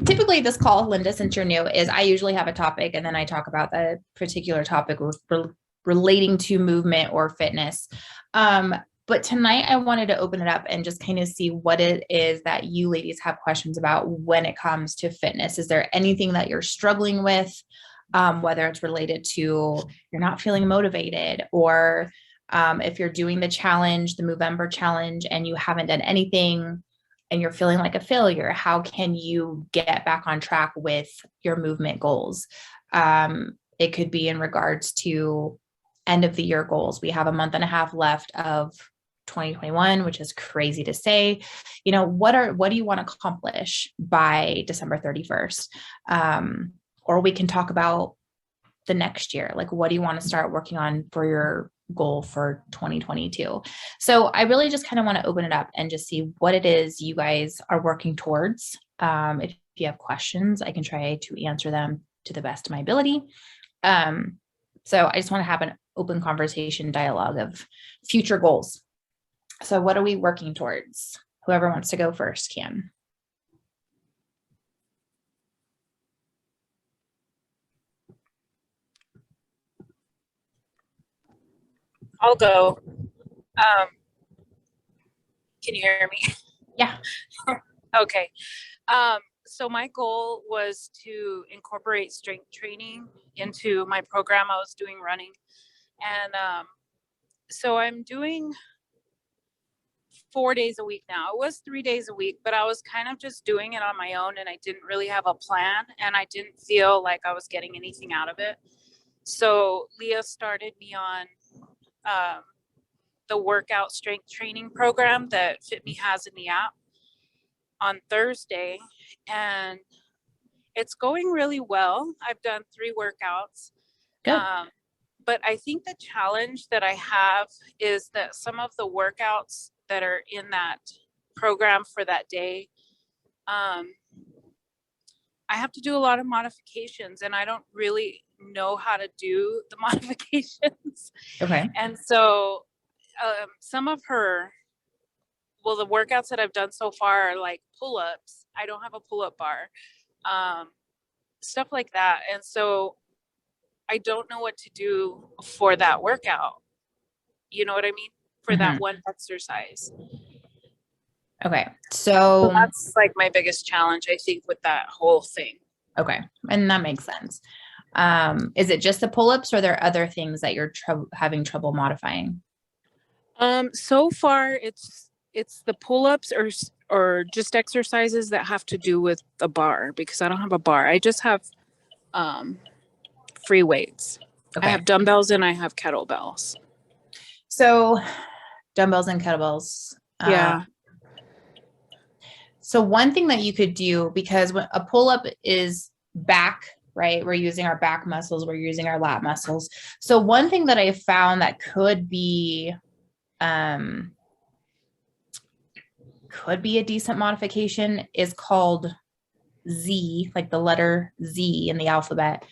typically this call, Linda, since you're new, is I usually have a topic and then I talk about the particular topic relating to movement or fitness. But tonight I wanted to open it up and just kind of see what it is that you ladies have questions about when it comes to fitness. Is there anything that you're struggling with, whether it's related to you're not feeling motivated, or if you're doing the challenge, the Movember challenge, and you haven't done anything and you're feeling like a failure, how can you get back on track with your movement goals? It could be in regards to end of the year goals. We have a month and a half left of 2021, which is crazy to say. What do you want to accomplish by December 31st? Or we can talk about the next year. Like, what do you want to start working on for your goal for 2022? So I really just kind of want to open it up and just see what it is you guys are working towards. If you have questions, I can try to answer them to the best of my ability. So I just want to have an open conversation dialogue of future goals. So what are we working towards? Whoever wants to go first can. I'll go. Can you hear me? Yeah. Okay. So my goal was to incorporate strength training into my program. I was doing running. And so I'm doing 4 days a week now. It was 3 days a week, but I was kind of just doing it on my own, and I didn't really have a plan, and I didn't feel like I was getting anything out of it. So Leah started me on the workout strength training program that Fitme has in the app on Thursday, and it's going really well. I've done 3 workouts. Good. But I think the challenge that I have is that some of the workouts that are in that program for that day, I have to do a lot of modifications, and I don't really know how to do the modifications. Okay. And so some of the workouts that I've done so far are like pull-ups. I don't have a pull-up bar, stuff like that. And so I don't know what to do for that workout. You know what I mean? For that one exercise. Okay. So that's like my biggest challenge, I think, with that whole thing. Okay. And that makes sense. Is it just the pull-ups, or are there other things that you're having trouble modifying? So far it's the pull-ups or just exercises that have to do with the bar, because I don't have a bar. I just have free weights. Okay. I have dumbbells and I have kettlebells. So dumbbells and kettlebells. Yeah. So one thing that you could do, because when a pull-up is back, right? We're using our back muscles, we're using our lat muscles. So one thing that I found that could be a decent modification is called Z, like the letter Z in the alphabet,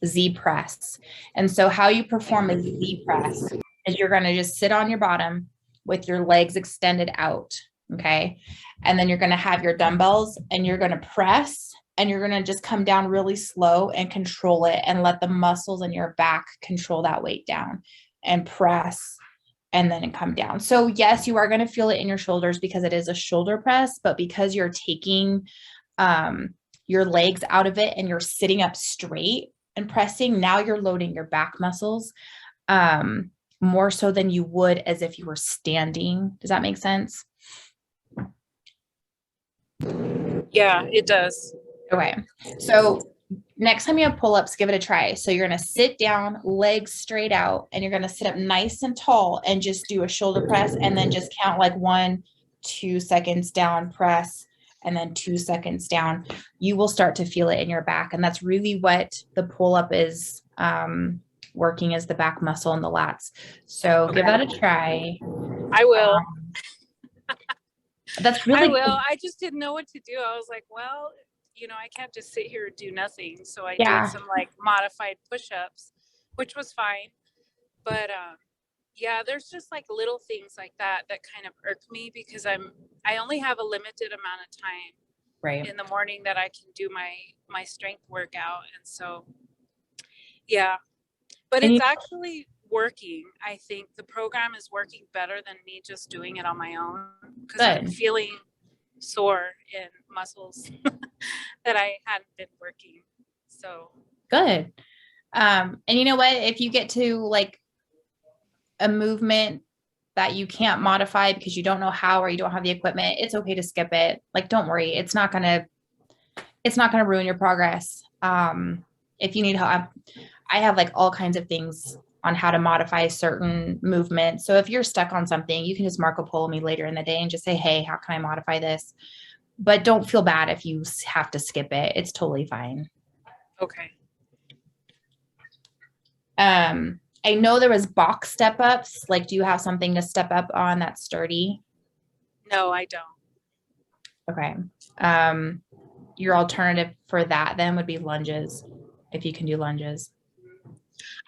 Z press. And so how you perform a Z press is you're going to just sit on your bottom with your legs extended out. Okay. And then you're going to have your dumbbells and you're going to press, and you're going to just come down really slow and control it and let the muscles in your back control that weight down, and press and then come down. So yes, you are going to feel it in your shoulders because it is a shoulder press, but because you're taking your legs out of it and you're sitting up straight and pressing, now you're loading your back muscles more so than you would as if you were standing. Does that make sense? Yeah, it does. Okay. So next time you have pull-ups, give it a try. So you're going to sit down, legs straight out, and you're going to sit up nice and tall and just do a shoulder press, and then just count like 1, 2 seconds down, press, and then 2 seconds down. You will start to feel it in your back. And that's really what the pull-up is working, as the back muscle and the lats. So give that a try. I will. That's really I will. I just didn't know what to do. I was like, well, I can't just sit here and do nothing. So I did some like modified push-ups, which was fine. But yeah, there's just like little things like that kind of irk me, because I only have a limited amount of time Right. in the morning that I can do my strength workout. And so, yeah, but And it's actually working. I think the program is working better than me just doing it on my own, because I'm good. feeling sore in muscles that I hadn't been working. So Good. And you know what? If you get to like a movement that you can't modify because you don't know how or you don't have the equipment, it's okay to skip it. Like, don't worry. It's not gonna ruin your progress. If you need help, I have like all kinds of things on how to modify certain movements. So if you're stuck on something, you can just Marco Polo me later in the day and just say, hey, how can I modify this? But don't feel bad if you have to skip it. It's totally fine. okay. I know there was box step ups. Like, do you have something to step up on that's sturdy? No, I don't. Okay. Your alternative for that then would be lunges, if you can do lunges.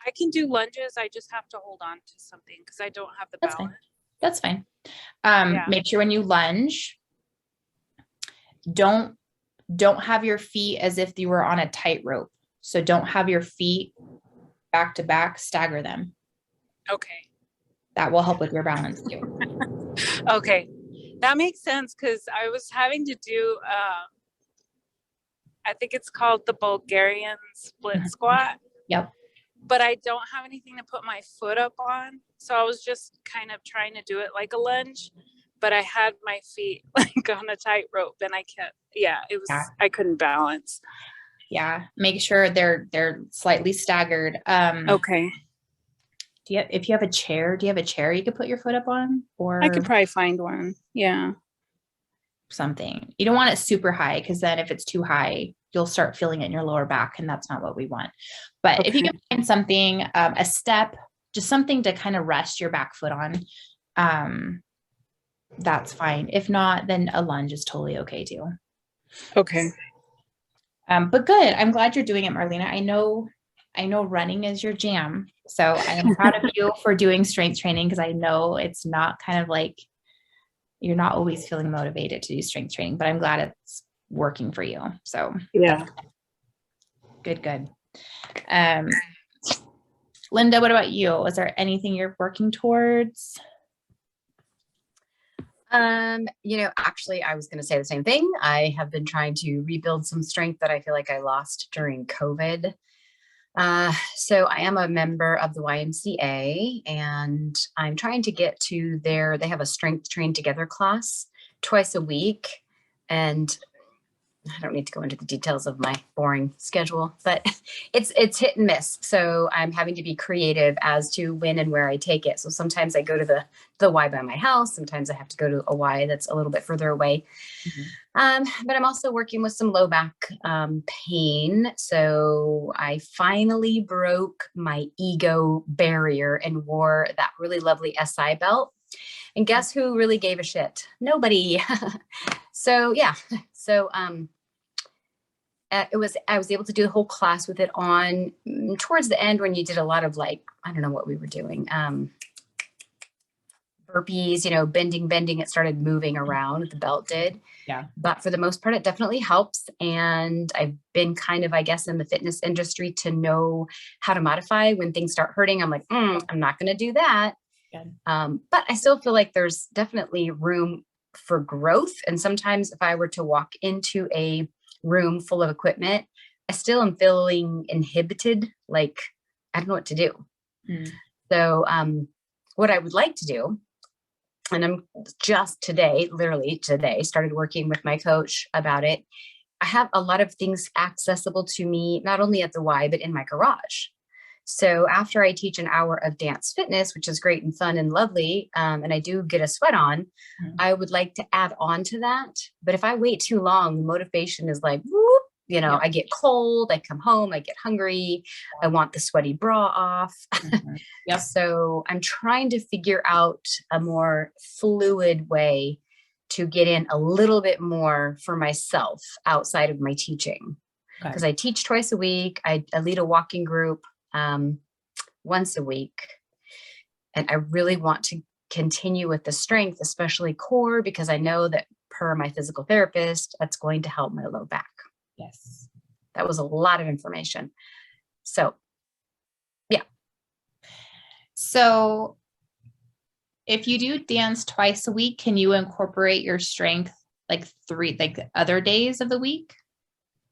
I can do lunges. I just have to hold on to something because I don't have the That's balance. fine. That's fine. Yeah. Make sure when you lunge, don't have your feet as if you were on a tightrope. So don't have your feet back to back, stagger them. Okay. That will help with your balance too. Okay. That makes sense, because I was having to do, I think it's called the Bulgarian split squat. Yep. But I don't have anything to put my foot up on. So I was just kind of trying to do it like a lunge, but I had my feet like on a tightrope, and I kept, I couldn't balance. Yeah. Make sure they're slightly staggered. Okay. If you have a chair, do you have a chair you could put your foot up on, or I could probably find one. Yeah. something? You don't want it super high, because then if it's too high, you'll start feeling it in your lower back, and that's not what we want. But if you can find something, a step, just something to kind of rest your back foot on, that's fine. If not, then a lunge is totally okay too. Okay. But good. I'm glad you're doing it, Marlena. I know running is your jam. So I am proud of you for doing strength training, because I know it's not kind of like you're not always feeling motivated to do strength training, but I'm glad it's working for you. So yeah. Good. Linda, what about you? Is there anything you're working towards? Actually, I was going to say the same thing. I have been trying to rebuild some strength that I feel like I lost during COVID. So I am a member of the YMCA, and I'm trying to get to they have a strength train together class twice a week. And I don't need to go into the details of my boring schedule, but it's hit and miss. So I'm having to be creative as to when and where I take it. So sometimes I go to the Y by my house. Sometimes I have to go to a Y that's a little bit further away. But I'm also working with some low back pain. So I finally broke my ego barrier and wore that really lovely SI belt. And guess who really gave a shit? Nobody. So yeah. So I was able to do the whole class with it on towards the end, when you did a lot of, like, I don't know what we were doing. Burpees, bending, it started moving around, the belt did. Yeah. But for the most part, it definitely helps. And I've been kind of, I guess, in the fitness industry to know how to modify when things start hurting. I'm like, I'm not going to do that. But I still feel like there's definitely room for growth. And sometimes if I were to walk into a room full of equipment, I still am feeling inhibited. Like, I don't know what to do. So what I would like to do, and I'm just literally today, started working with my coach about it. I have a lot of things accessible to me, not only at the Y, but in my garage. So after I teach an hour of dance fitness, which is great and fun and lovely, and I do get a sweat on, I would like to add on to that. But if I wait too long, the motivation is like, whoop, I get cold, I come home, I get hungry, I want the sweaty bra off. Yep. So I'm trying to figure out a more fluid way to get in a little bit more for myself outside of my teaching. Because I teach twice a week. I lead a walking group once a week. And I really want to continue with the strength, especially core, because I know that per my physical therapist, that's going to help my low back. Yes. That was a lot of information. So, yeah. So if you do dance twice a week, can you incorporate your strength like other days of the week?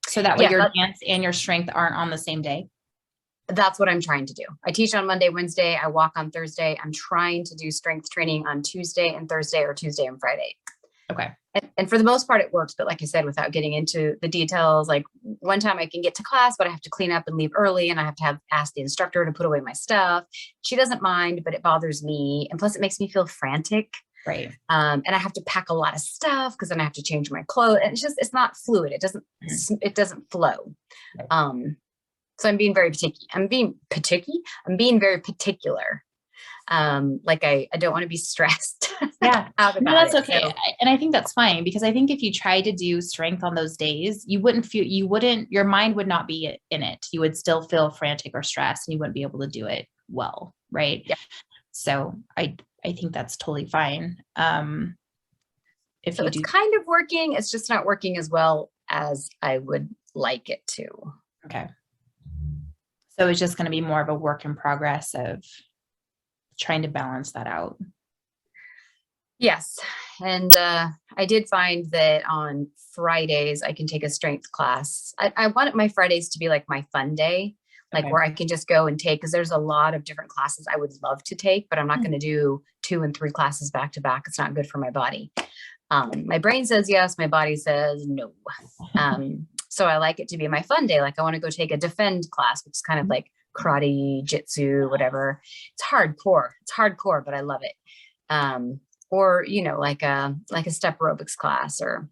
So that way your dance and your strength aren't on the same day? That's what I'm trying to do. I teach on Monday, Wednesday. I walk on Thursday. I'm trying to do strength training on Tuesday and Thursday, or Tuesday and Friday. Okay. And for the most part, it works. But like I said, without getting into the details, like one time I can get to class, but I have to clean up and leave early. And I have to ask the instructor to put away my stuff. She doesn't mind, but it bothers me. And plus it makes me feel frantic. Right. And I have to pack a lot of stuff because then I have to change my clothes. And it's not fluid. It doesn't flow. Right. So I'm being very I'm being very particular. Like I don't want to be stressed. Yeah. out about no, that's it, okay. so. And I think that's fine, because I think if you try to do strength on those days, your mind would not be in it. You would still feel frantic or stressed, and you wouldn't be able to do it well. Right. Yeah. So I think that's totally fine. It's kind of working. It's just not working as well as I would like it to. Okay. So it's just going to be more of a work in progress of trying to balance that out. Yes. And I did find that on Fridays, I can take a strength class. I want my Fridays to be like my fun day, like where I can just go and take, because there's a lot of different classes I would love to take, but I'm not going to do 2 and 3 classes back to back. It's not good for my body. My brain says yes. My body says no. So I like it to be my fun day. Like I want to go take a defend class, which is kind of like karate, jitsu, whatever. It's hardcore, but I love it. Or, like a step aerobics class, or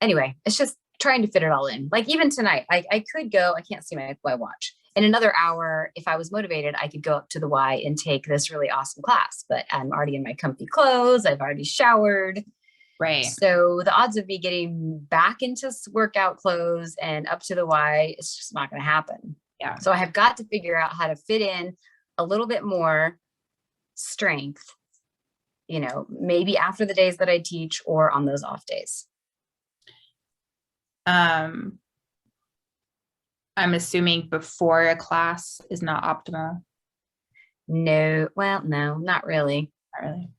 anyway, it's just trying to fit it all in. Like even tonight, I could go, I can't see my watch. In another hour, if I was motivated, I could go up to the Y and take this really awesome class, but I'm already in my comfy clothes. I've already showered. Right. So the odds of me getting back into workout clothes and up to the Y, it's just not going to happen. Yeah. So I have got to figure out how to fit in a little bit more strength, maybe after the days that I teach or on those off days. I'm assuming before a class is not optimal. No, not really. Not really.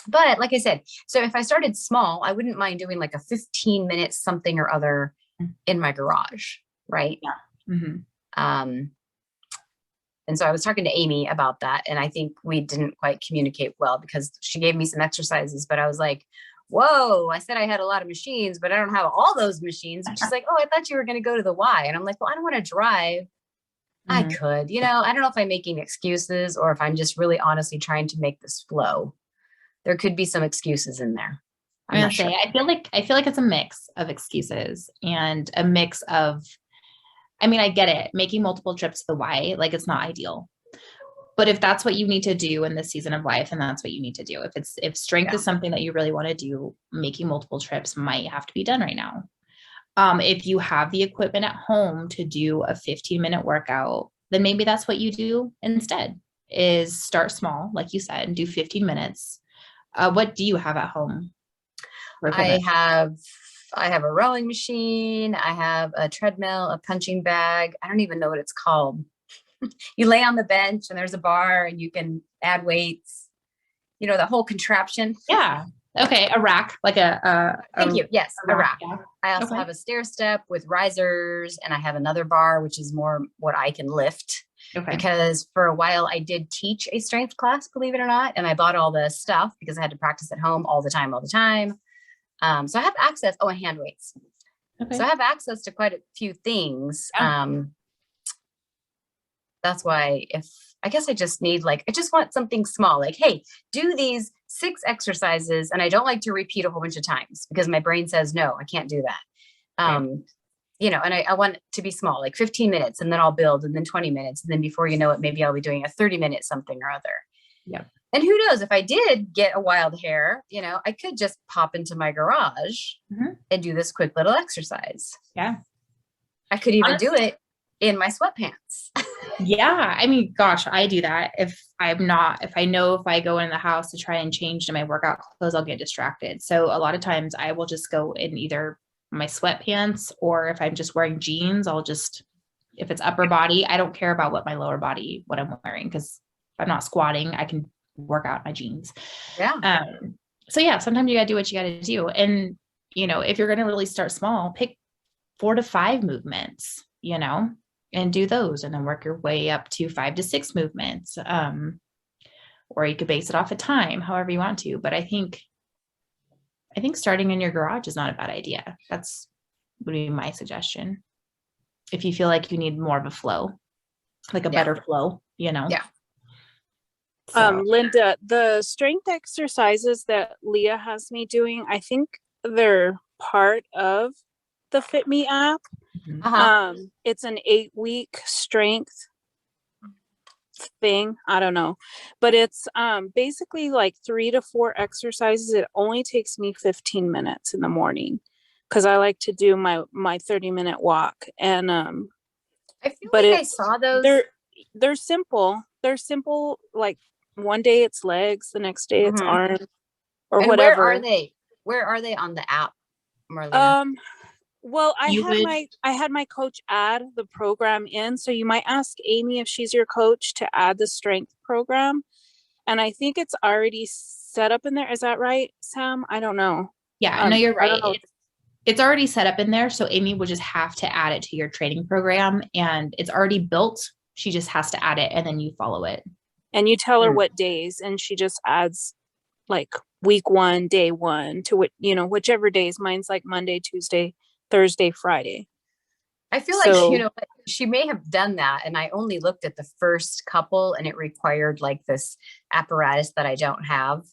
But like I said, so if I started small, I wouldn't mind doing like a 15-minute something or other in my garage. Right. Yeah. Mm-hmm. And so I was talking to Amy about that, and I think we didn't quite communicate well, because she gave me some exercises, but I was like, whoa, I said I had a lot of machines, but I don't have all those machines. And she's like, oh, I thought you were going to go to the Y. And I'm like, well, I don't want to drive. I could, I don't know if I'm making excuses or if I'm just really honestly trying to make this flow. There could be some excuses in there. I'm gonna say, I feel like it's a mix of excuses and a mix of, I get it. Making multiple trips to the Y, like it's not ideal, but if that's what you need to do in this season of life, and that's what you need to do. If strength is something that you really want to do, making multiple trips might have to be done right now. If you have the equipment at home to do a 15-minute workout, then maybe that's what you do instead, is start small, like you said, and do 15 minutes. What do you have at home? I have a rowing machine. I have a treadmill, a punching bag. I don't even know what it's called. You lay on the bench and there's a bar and you can add weights, the whole contraption. Yeah. Okay. A rack, like thank you. Yes. A rack. Yeah. I also have a stair step with risers, and I have another bar, which is more what I can lift. Okay. Because for a while I did teach a strength class, believe it or not. And I bought all the stuff because I had to practice at home all the time. So I have access. And hand weights. Okay. So I have access to quite a few things. Yeah. That's why I just need I just want something small, like, hey, do these 6 exercises. And I don't like to repeat a whole bunch of times because my brain says, no, I can't do that. Right. And I want it to be small, like 15 minutes, and then I'll build, and then 20 minutes. And then before you know it, maybe I'll be doing a 30-minute something or other. Yeah. And who knows, if I did get a wild hair, I could just pop into my garage and do this quick little exercise. Yeah. I could even do it in my sweatpants. Yeah. I mean, gosh, I do that. If I know if I go in the house to try and change to my workout clothes, I'll get distracted. So a lot of times I will just go in either my sweatpants, or if I'm just wearing jeans, if it's upper body, I don't care about what I'm wearing. Cause if I'm not squatting, I can work out my jeans. Yeah. So yeah, sometimes you gotta do what you gotta do. And, if you're going to really start small, pick 4 to 5 movements, and do those, and then work your way up to 5 to 6 movements. Or you could base it off of time, however you want to. But I think starting in your garage is not a bad idea. Would be my suggestion. If you feel like you need more of a flow, like a better flow, Yeah. So. Linda, the strength exercises that Leah has me doing, I think they're part of the Fitme app. It's an 8-week strength thing. I don't know, but it's basically like 3 to 4 exercises. It only takes me 15 minutes in the morning because I like to do my 30-minute walk. And I feel like I saw those. They're simple. They're simple. Like one day it's legs, the next day it's arms, or whatever. Where are they on the app, Marlena? Well, I had my coach add the program in. So you might ask Amy if she's your coach to add the strength program. And I think it's already set up in there. Is that right, Sam? I don't know. Yeah, no, you're right. It's already set up in there. So Amy will just have to add it to your training program, and it's already built. She just has to add it, and then you follow it. And you tell her what days, and she just adds like week 1, day 1 to whichever days. Mine's like Monday, Tuesday, Thursday, Friday. I feel like, she may have done that. And I only looked at the first couple, and it required like this apparatus that I don't have.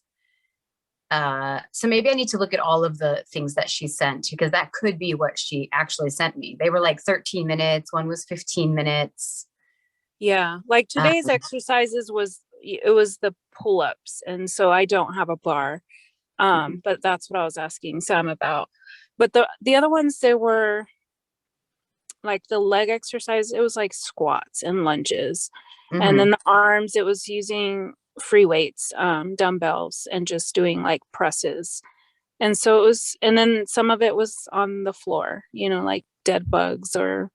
So maybe I need to look at all of the things that she sent, because that could be what she actually sent me. They were like 13 minutes. One was 15 minutes. Yeah. Like today's exercises was the pull-ups. And so I don't have a bar. But that's what I was asking Sam about. But the other ones, they were like the leg exercise. It was like squats and lunges. And then the arms, it was using free weights, dumbbells, and just doing like presses. And so it was, and then some of it was on the floor, like dead bugs or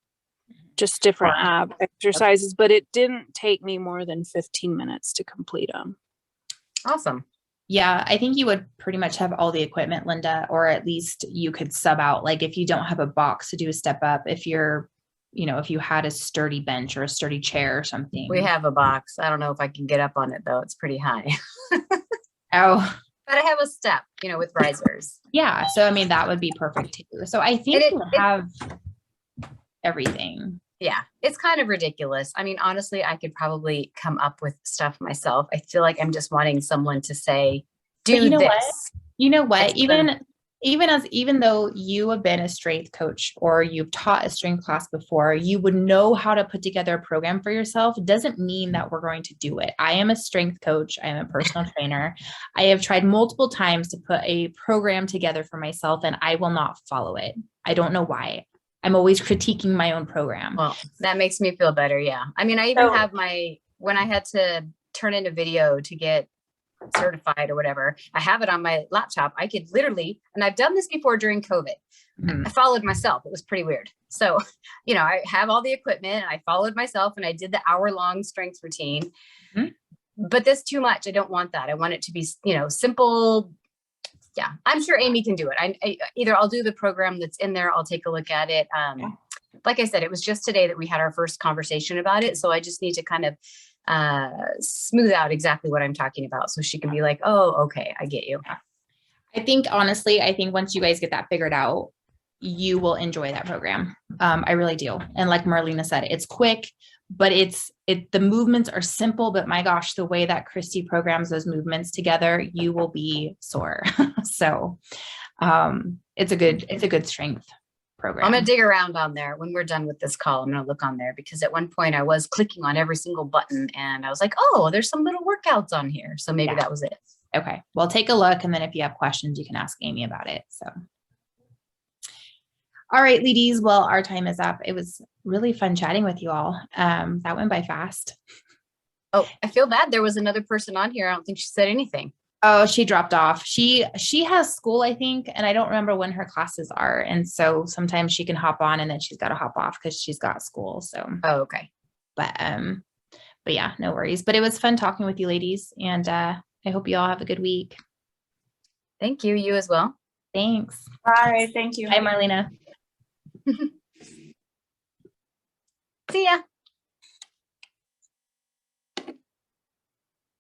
just different ab exercises, but it didn't take me more than 15 minutes to complete them. Awesome. Yeah, I think you would pretty much have all the equipment, Linda, or at least you could sub out. Like if you don't have a box to do a step up, if you had a sturdy bench or a sturdy chair or something. We have a box. I don't know if I can get up on it though. It's pretty high. Oh. But I have a step, with risers. Yeah. So, I mean, that would be perfect too. So I think you have everything. Yeah. It's kind of ridiculous. I mean, honestly, I could probably come up with stuff myself. I feel like I'm just wanting someone to say, do this. You know what? Even though you have been a strength coach or you've taught a strength class before, you would know how to put together a program for yourself. Doesn't mean that we're going to do it. I am a strength coach. I am a personal trainer. I have tried multiple times to put a program together for myself, and I will not follow it. I don't know why. I'm always critiquing my own program. Well, that makes me feel better. Yeah. I mean, I even have when I had to turn in a video to get certified or whatever, I have it on my laptop. I could literally, and I've done this before during COVID. I followed myself. It was pretty weird. So, I have all the equipment, and I followed myself, and I did the hour-long strength routine, but that's too much. I don't want that. I want it to be, simple. Yeah. I'm sure Amy can do it. Either I'll do the program that's in there. I'll take a look at it. Like I said, it was just today that we had our first conversation about it. So I just need to kind of smooth out exactly what I'm talking about, so she can be like, oh, okay, I get you. I think once you guys get that figured out, you will enjoy that program. I really do. And like Marlena said, it's quick, but the movements are simple, but my gosh, the way that Christy programs those movements together, you will be sore. So it's a good strength program. I'm going to dig around on there when we're done with this call. I'm going to look on there, because at one point I was clicking on every single button, and I was like, oh, there's some little workouts on here. So maybe that was it. Okay. Well, take a look. And then if you have questions, you can ask Amy about it. So, All right, ladies. Well, our time is up. It was really fun chatting with you all. That went by fast. Oh, I feel bad. There was another person on here. I don't think she said anything. Oh, she dropped off. She has school, I think, and I don't remember when her classes are. And so sometimes she can hop on and then she's got to hop off because she's got school. So, Oh, okay. but yeah, no worries. But it was fun talking with you ladies, and I hope you all have a good week. Thank you. You as well. Thanks. Bye. Thank you. Bye, Marlena. See ya.